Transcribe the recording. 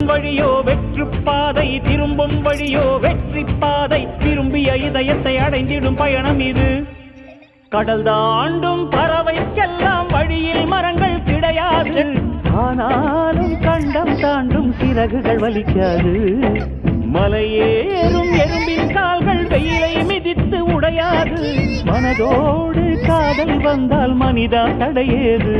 வழியோ வெற்று பாதை, திரும்பும் வழியோ வெற்றி பாதை. விரும்பிய இதயத்தை அடைந்திடும் பயணம் இது. கடல் தாண்டும் பறவைக்கெல்லாம் வழியில் மரங்கள் கிடையாது. ஆனாலும் கண்டம் தாண்டும் சிறகுகள் வலிக்காது. மலையேறும் எறும்பின் கால்கள் வெயிலை மிதித்து உடையாது. மனதோடு காதல் வந்தால் மனிதா தடையேது.